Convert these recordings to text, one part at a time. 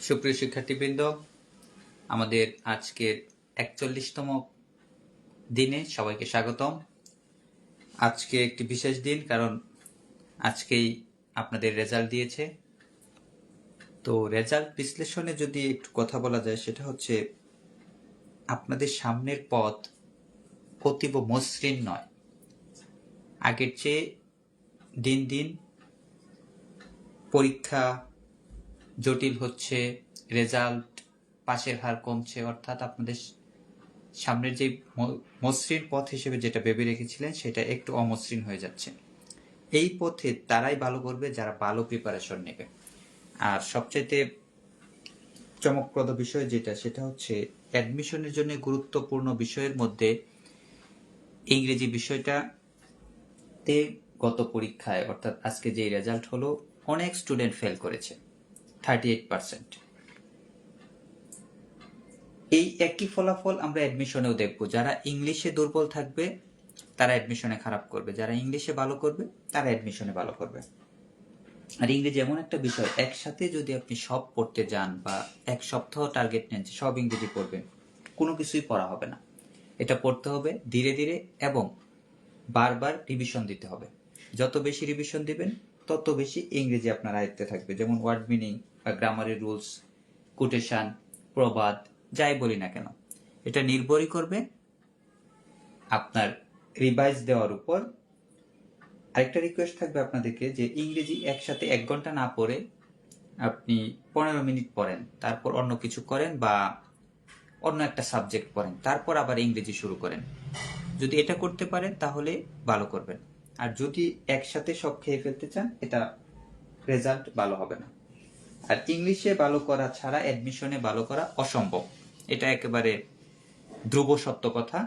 সুপ্রিয় শিক্ষার্থীবৃন্দ, আমাদের আজকের ৪১তম দিনে সবাইকে স্বাগতম। আজকে একটি বিশেষ দিন, কারণ আজকেই আপনাদের রেজাল্ট দিয়েছে। তো রেজাল্ট বিশ্লেষণে যদি একটু কথা বলা যায়, সেটা হচ্ছে আপনাদের সামনের পথ অতীব মসৃণ নয়। আগের চেয়ে দিন দিন পরীক্ষা জটিল হচ্ছে, রেজাল্ট পাশের হার কমছে, অর্থাৎ আপনাদের সামনের যে মসৃণ পথ হিসেবে যেটা ভেবে রেখেছিলেন সেটা একটু অমসৃণ হয়ে যাচ্ছে। এই পথে তারাই ভালো করবে যারা ভালো প্রিপারেশন নেবে। আর সবচেয়ে চমকপ্রদ বিষয় যেটা, সেটা হচ্ছে অ্যাডমিশনের জন্য গুরুত্বপূর্ণ বিষয়ের মধ্যে ইংরেজি বিষয়টাতে গত পরীক্ষায় অর্থাৎ আজকে যে রেজাল্ট হলো, অনেক স্টুডেন্ট ফেল করেছে, 38%। এই একই ফলাফল আমরা অ্যাডমিশনেও দেখব। যারা ইংলিশে দুর্বল থাকবে তারা অ্যাডমিশনে খারাপ করবে, যারা ইংলিশে ভালো করবে তারা অ্যাডমিশনে ভালো করবে। আর ইংরেজি এমন একটা বিষয়, একসাথে যদি আপনি সব পড়তে যান বা এক সপ্তাহ টার্গেট নেন যে সব ইংরেজি পড়বেন, কোনো কিছুই পড়া হবে না। এটা পড়তে হবে ধীরে ধীরে এবং বারবার রিভিশন দিতে হবে। যত বেশি রিভিশন দিবেন তত বেশি ইংরেজি আপনার আয়ত্তে থাকবে। যেমন ওয়ার্ড মিনিং বা গ্রামারের রুলস, কোটেশন, প্রবাদ, যাই বলি না কেন, এটা নির্ভরই করবে আপনার রিভাইজ দেওয়ার উপর। আরেকটা রিকোয়েস্ট থাকবে আপনাদেরকে যে ইংরেজি একসাথে 1 ঘন্টা না পড়ে আপনি 15 মিনিট পড়েন, তারপর অন্য কিছু করেন বা অন্য একটা সাবজেক্ট পড়েন, তারপর আবার ইংরেজি শুরু করেন। যদি এটা করতে পারেন তাহলে ভালো করবেন। আর যদি একসাথে সব খেয়ে ফেলতে চান, এটা রেজাল্ট ভালো হবে না। আর ইংলিশে ভালো করা ছাড়া অ্যাডমিশনে ভালো করা অসম্ভব, এটা একেবারে ধ্রুব সত্য কথা।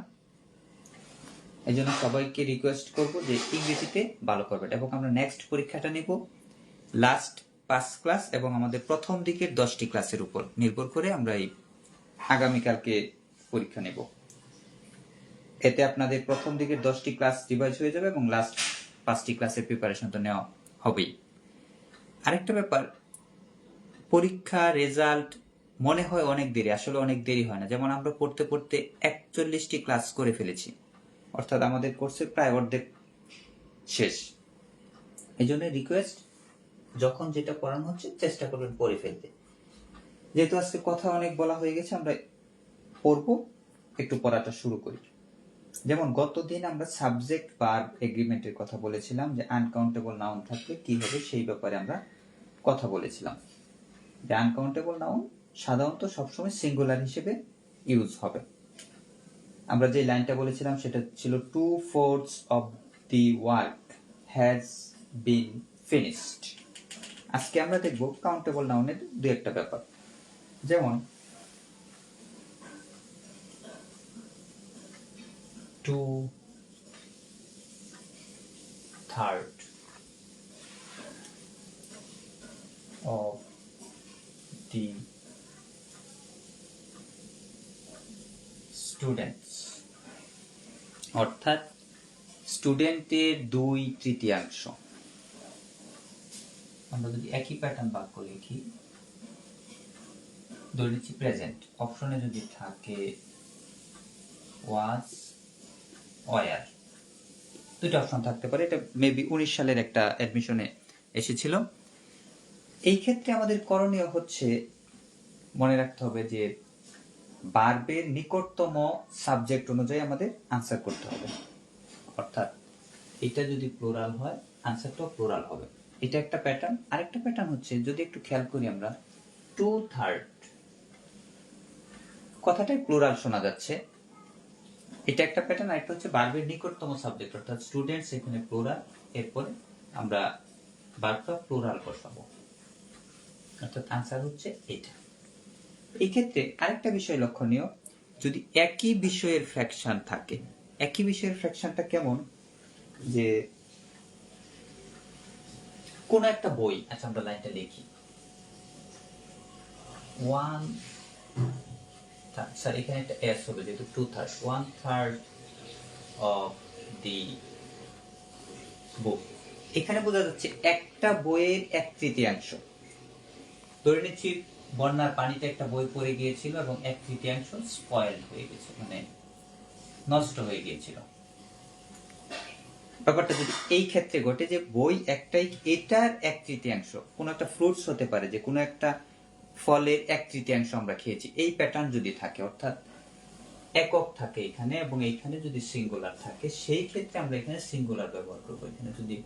এই জন্য সবাইকে রিকোয়েস্ট করব যে ইংরেজিতে ভালো করবেন। এবং আমরা নেক্সট পরীক্ষাটা নেব লাস্ট 5 ক্লাস এবং আমাদের প্রথম দিকের 10টি ক্লাসের উপর নির্ভর করে আমরা এই আগামীকালকে পরীক্ষা নেব। এতে আপনাদের প্রথম দিকের 10টি ক্লাস রিভাইজ হয়ে যাবে এবং লাস্ট 5টি ক্লাসের প্রিপারেশন তো নেওয়া হবেই। আরেকটা ব্যাপার, পরীক্ষা রেজাল্ট মনে হয় অনেক দেরি, আসলে অনেক দেরি হয় না। যেমন আমরা পড়তে পড়তে 41টি ক্লাস করে ফেলেছি, অর্থাৎ আমাদের কোর্সের প্রায় অর্ধেক শেষ। এই জন্য রিকোয়েস্ট, যখন যেটা পড়ানো হচ্ছে চেষ্টা করবেন পড়ে ফেলতে। যেহেতু আজকে কথা অনেক বলা হয়ে গেছে, আমরা পড়বো, একটু পড়াটা শুরু করি। যেমন গতদিন আমরা সাবজেক্ট ভার্ব এগ্রিমেন্টের কথা বলেছিলাম, যে আনকাউন্টেবল নাউন থাকলে কি হবে সেই ব্যাপারে আমরা কথা বলেছিলাম। যে আনকাউন্টেবল নাউন সাধারণত সবসময় সিঙ্গুলার হিসেবে ইউজ হবে। আমরা যে লাইনটা বলেছিলাম সেটা ছিল 2/4 of the work has been finished। আজকে আমরা দেখব কাউন্টেবল নাউনের দু একটা ব্যাপার। যেমন 2/3 of the students, অর্থাৎ স্টুডেন্টের 2/3। আমরা যদি একই প্যাটার্ন বাক্য লিখি, ধরে নিচ্ছি প্রেজেন্ট, অপশনে যদি থাকে ওয়াজ, ওয়ার, দুইটা অপশন থাকতে পারে। এটা মেবি 19 সালের একটা অ্যাডমিশনে এসেছিল। এই ক্ষেত্রে আমাদের করণীয় হচ্ছে মনে রাখতে হবে যে ভার্বের নিকটতম সাবজেক্ট অনুযায়ী আমাদের আনসার করতে হবে। অর্থাৎ এটা যদি প্লুরাল হয়, আনসারটাও প্লুরাল হবে। এটা একটা প্যাটার্ন। আরেকটা প্যাটার্ন হচ্ছে, যদি একটু খেয়াল করি আমরা, 2/3 কথাটাই প্লুরাল শোনা যাচ্ছে, এটা একটা প্যাটার্ন। আরেকটা হচ্ছে ভার্বের নিকটতম সাবজেক্ট, অর্থাৎ স্টুডেন্টস এখানে প্লুরাল, এরপরে আমরা ভার্বটা প্লুরাল বসাবো, অর্থাৎ আনসার হচ্ছে এটা। এই ক্ষেত্রে আরেকটা বিষয় লক্ষণীয়, যদি একই বিষয়ের ফ্র্যাকশন থাকে, একই বিষয়ের ফ্র্যাকশনটা কেমন, যে কোন একটা বই, আচ্ছা আমরা লাইনটা লিখি, 1/3, এখানে একটা এস হবে যেহেতু 2/3, 1/3 of the book। এখানে বোঝা যাচ্ছে একটা বইয়ের 1/3। ধরে নিচ্ছি বন্যার পানিতে একটা বই পড়ে গিয়েছিল এবং 1/3 স্পয়েল হয়ে গেছে, মানে নষ্ট হয়ে গিয়েছিল। ব্যাপারটা যদি এই ক্ষেত্রে ঘটে যে বই একটাই, এটার 1/3, কোন একটা ফ্রুটস হতে পারে, যে কোনো একটা ফলের 1/3 আমরা খেয়েছি, এই প্যাটার্ন যদি থাকে, অর্থাৎ একক থাকে এখানে এবং এইখানে যদি সিঙ্গুলার থাকে, সেই ক্ষেত্রে আমরা এখানে সিঙ্গুলার ব্যবহার করবো। এখানে যদি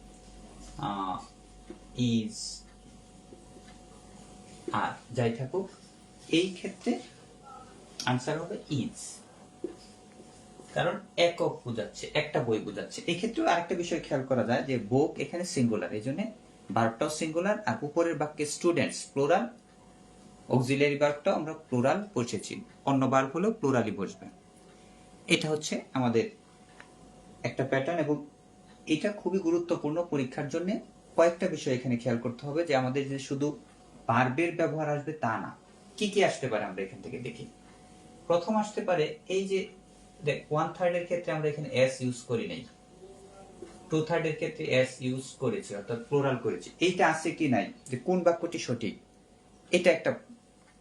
ইজ আর যাই থাকুক, এই ক্ষেত্রে আনসার হবে ইজ, কারণ একক বোঝাচ্ছে, একটা বই বোঝাচ্ছে। এই ক্ষেত্রেও আরেকটা বিষয় খেয়াল করা যায় যে বুক এখানে সিঙ্গুলার, এই জন্য ভার্বটাও সিঙ্গুলার, আর উপরের বাক্যে স্টুডেন্টস প্লুরাল, অক্সিলিয়ারি ভার্বটাও আমরা প্লুরাল বসেছি, অন্য ভার্ব হলেও প্লুরালই বসবে। এটা হচ্ছে আমাদের একটা প্যাটার্ন, এবং এটা খুবই গুরুত্বপূর্ণ পরীক্ষার জন্য। কয়েকটা বিষয় এখানে খেয়াল করতে হবে, যে আমাদের যে শুধু ভার্বের ব্যবহার আসবে তা না, কি কি আসতে পারে আমরা এখান থেকে দেখি। প্রথম আসতে পারে এই যে দেখ, 1/3 এর ক্ষেত্রে আমরা এখানে এস ইউজ করি নাই, 2/3 এর ক্ষেত্রে এস ইউজ করেছি, অর্থাৎ প্লুরাল করেছি। এইটা আছে কি নাই, যে কোন বাক্যটি সঠিক, এটা একটা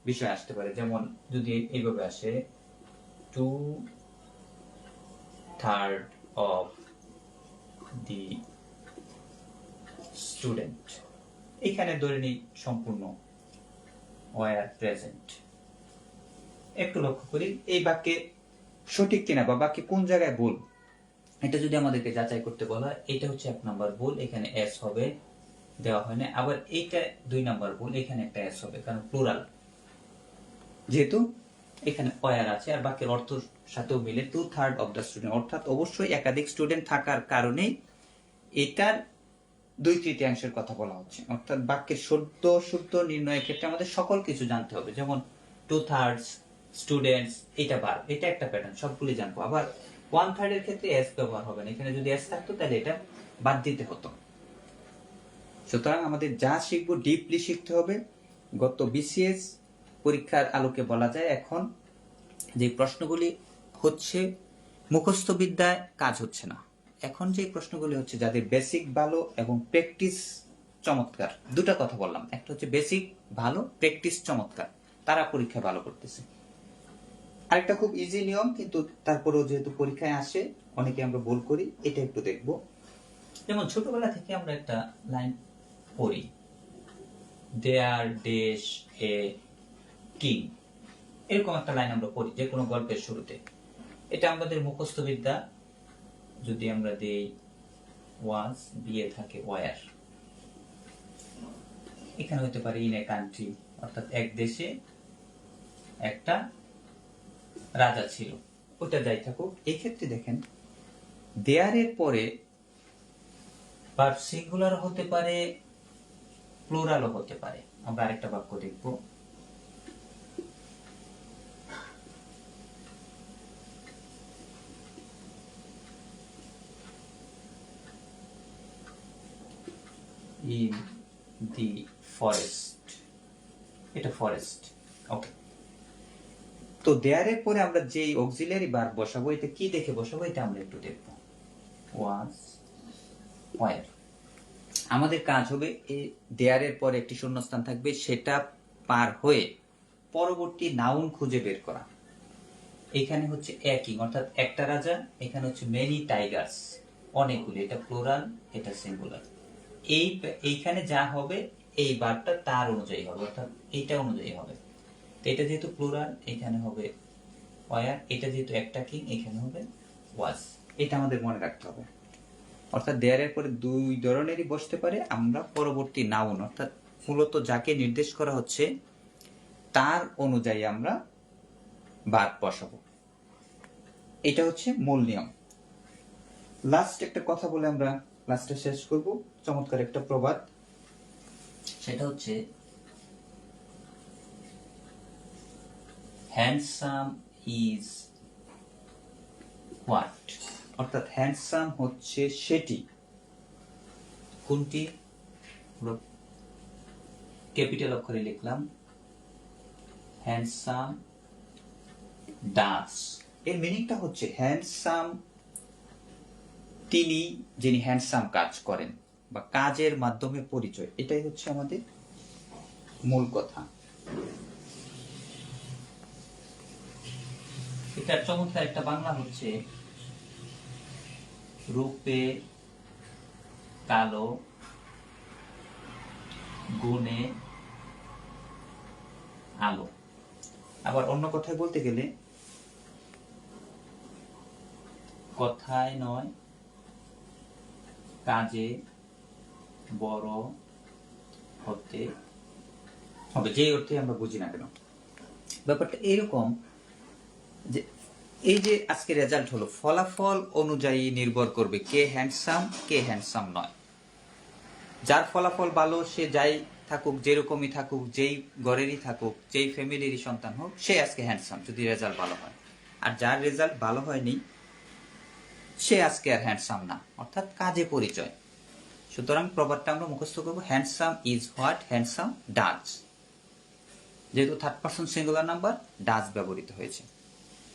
বিষয় আসতে পারে। যেমন যদি এইভাবে আসে 2/3 অফ দি স্টুডেন্ট, এখানে ধরে নিই সম্পূর্ণ ওয়ার প্রেজেন্ট। একটু লক্ষ্য করি এই বাক্যে সঠিক কিনা বা বাক্যে কোন জায়গায় ভুল, এটা যদি আমাদেরকে যাচাই করতে বলা হয়, এটা হচ্ছে 1 নাম্বার ভুল, এখানে এস হবে, দেওয়া হয় না। আবার এইটা 2 নাম্বার ভুল, এখানে একটা এস হবে, কারণ প্লুরাল যেহেতু এখানে ওয়ার আছে, আর বাক্যের অর্থ সাথেও মিলে 2/3 অফ দ্য স্টুডেন্ট, অর্থাৎ অবশ্যই একাধিক স্টুডেন্ট থাকার কারণেই এটার 2/3 কথা বলা হচ্ছে। অর্থাৎ বাক্যের শুদ্ধ নির্ণয়ের ক্ষেত্রে আমাদের সকল কিছু জানতে হবে, যেমন 2/3 স্টুডেন্টস, এটা বার, এটা একটা প্যাটার্ন, সবগুলি জানবো। আবার 1/3 এর ক্ষেত্রে এস ব্যবহার হবে না, এখানে যদি এস থাকতো তাহলে এটা বাদ দিতে হতো। সুতরাং আমাদের যা শিখবো ডিপলি শিখতে হবে। গত বিসিএস পরীক্ষার আলোকে বলা যায়, এখন যে প্রশ্নগুলি হচ্ছে মুখস্থ বিদ্যায় কাজ হচ্ছে না, এখন যে প্রশ্নগুলি হচ্ছে যাদের বেসিক ভালো এবং প্র্যাকটিস চমৎকার, দুটা কথা বললাম, একটা হচ্ছে বেসিক ভালো, প্র্যাকটিস চমৎকার, তারা পরীক্ষা ভালো করতেছে। আরেকটা খুব ইজি নিয়ম, কিন্তু তারপরেও যেহেতু পরীক্ষায় আসে অনেকে আমরা ভুল করি, এটা একটু দেখব। যেমন ছোটবেলা থেকে আমরা একটা লাইন পড়ি, দেয়ার দেশ এ কিং, এরকম একটা লাইন আমরা পড়ি যে কোনো গল্পের শুরুতে। এটা আমাদের মুখস্থ বিদ্যা, যদি আমরা দেই ওয়াজ, বিয়ে থাকে ওয়ার, এখানে হতে পারে ইন এ কান্ট্রি, অর্থাৎ এক দেশে একটা রাজা ছিল, ওটা যাই থাকুক। এই ক্ষেত্রে দেখেন দেয়ারের পরে ভার্ব সিঙ্গুলার হতে পারে, প্লুরালও হতে পারে। আমরা আরেকটা বাক্য দেখব, ইন দি ফরেস্ট, এটা ফরেস্ট, ওকে। তো দেয়ারের পরে আমরা যে অক্সিলিয়ারি ভার্ব বসাবো, এটা কি দেখে বসাবো, এটা আমরা একটু দেখব। ওয়াজ, ওয়ার। আমাদের কাজ হবে এই দেয়ারের পরে একটি শূন্যস্থান থাকবে, সেটা পার হয়ে পরবর্তী নাউন খুঁজে বের করা। এখানে হচ্ছে একই, অর্থাৎ একটা রাজা, এখানে হচ্ছে মেনি টাইগার্স, অনেকগুলি, এটা প্লুরাল, এটা সিঙ্গুলার। এইখানে যা হবে এই ভার্বটা তার অনুযায়ী হবে, অর্থাৎ এইটা অনুযায়ী হবে। এটা যেহেতু প্লুরাল, এখানে হবে ওয়ার, এটা যেহেতু একটা কিং, এখানে হবে ওয়াজ। এটা আমাদের মনে রাখতে হবে। অর্থাৎ দেয়ারের পরে দুই ধরনেরই বসতে পারে, আমরা পরবর্তী নাউন, অর্থাৎ মূলত যাকে নির্দেশ করা হচ্ছে তার অনুযায়ী আমরা ভার্ব বসাবো। এটা হচ্ছে মূল নিয়ম। লাস্ট একটা কথা বলে আমরা ক্লাসটা শেষ করব, চমৎকার একটা প্রবাদ, সেটা হচ্ছে হ্যান্ডসাম ইজ হোয়াট, অর্থাৎ হ্যান্ডসাম হচ্ছে সেটি, কোনটি, ক্যাপিটাল অক্ষরে লিখলাম, হ্যান্ডসাম ডাস। এর মিনিংটা হচ্ছে হ্যান্ডসাম তিনি, যিনি হ্যান্ডসাম কাজ করেন বা কাজের মাধ্যমে পরিচয়, এটাই হচ্ছে আমাদের মূল কথা। এটার চমৎকার একটা বাংলা হচ্ছে রূপে কালো গুণে আলো। আবার অন্য কথায় বলতে গেলে কথায় নয় কাজে বড় হতে হবে, যে অর্থে আমরা বুঝি না কেন। ব্যাপারটা এরকম যে এই যে আজকে রেজাল্ট হলো, ফলাফল অনুযায়ী নির্ভর করবে কে হ্যান্ডসাম কে হ্যান্ডসাম নয়। যার ফলাফল ভালো সে যাই থাকুক, যেরকমই থাকুক, যেই ঘরেরই থাকুক, যেই ফ্যামিলিরই সন্তান হোক, সে আজকে হ্যান্ডসাম যদি রেজাল্ট ভালো হয়। আর যার রেজাল্ট ভালো হয়নি সে আজকে আর হ্যান্ডসাম না, অর্থাৎ কাজে পরিচয়। সুতরাং প্রবাদটা আমরা মুখস্থ করবো, handsome is what handsome does. যেহেতু third person singular number, does ব্যবহৃত হয়েছে।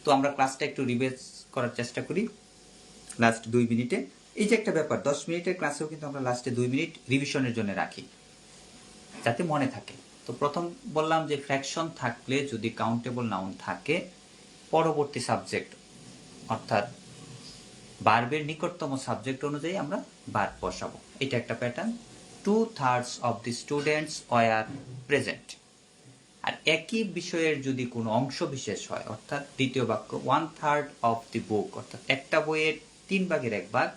তো আমরা ক্লাসটা একটু রিভাইজ করার চেষ্টা করি লাস্ট 2 মিনিটে। এই যে একটা ব্যাপার, 10 মিনিটের ক্লাসেও কিন্তু আমরা লাস্টে 2 মিনিট রিভিশনের জন্য রাখি যাতে মনে থাকে। তো প্রথম বললাম যে ফ্র্যাকশন থাকলে যদি কাউন্টেবল নাউন থাকে, পরবর্তী সাবজেক্ট অর্থাৎ ভার্বের নিকটতম সাবজেক্ট অনুযায়ী আমরা ভার্ব বসাবো। এটা একটা pattern. 2/3 of the students were present. আর একই বিষয়ের যদি কোনো অংশ বিশেষ হয়, অর্থাৎ দ্বিতীয় বাক্য 1/3 অফ দি বুক, অর্থাৎ একটা বইয়ের 3 ভাগের 1 ভাগ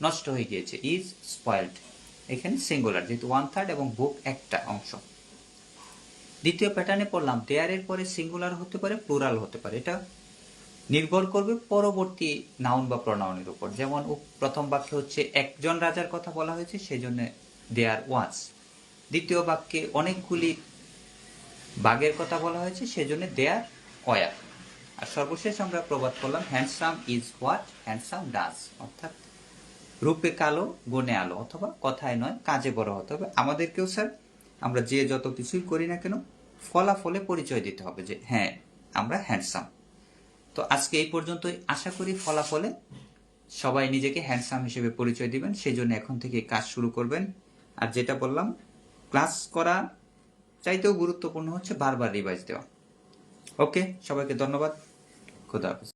নষ্ট হয়ে গিয়েছে, ইজ স্পয়েলড। এখানে সিঙ্গুলার, যেহেতু 1/3 এবং বুক একটা অংশ। দ্বিতীয় প্যাটার্নে পড়লাম দেয়ারের পরে সিঙ্গুলার হতে পারে, প্লুরাল হতে পারে। এটা নির্ভর করবে পরবর্তী নাউন বা প্রনাউনের উপর। যেমন প্রথম বাক্যে হচ্ছে একজন রাজার কথা বলা হয়েছে, সেই জন্য দেয়ার ওয়াজ। দ্বিতীয় বাক্যে অনেকগুলি বাঘের কথা বলা হয়েছে, সেজন্য দেয়ার ওয়ার। আর সর্বশেষ আমরা প্রবাদ করলাম handsome is what handsome does, অর্থাৎ রূপে কালো গুণে আলো, অথবা কথায় নয় কাজে বড় হতে হবে। আমাদেরকেও স্যার আমরা যে যত কিছুই করি না কেন ফলাফলে পরিচয় দিতে হবে যে হ্যাঁ আমরা হ্যান্ডসাম। তো আজকে এই পর্যন্তই। আশা করি ফলাফলে সবাই নিজেকে হ্যান্ডসাম হিসেবে পরিচয় দিবেন, সেই জন্য এখন থেকে কাজ শুরু করবেন। আর যেটা বললাম, ক্লাস করা চাইতেও গুরুত্বপূর্ণ হচ্ছে বারবার রিভাইজ দেওয়া। ওকে, সবাইকে ধন্যবাদ। খোদা হাফেজ।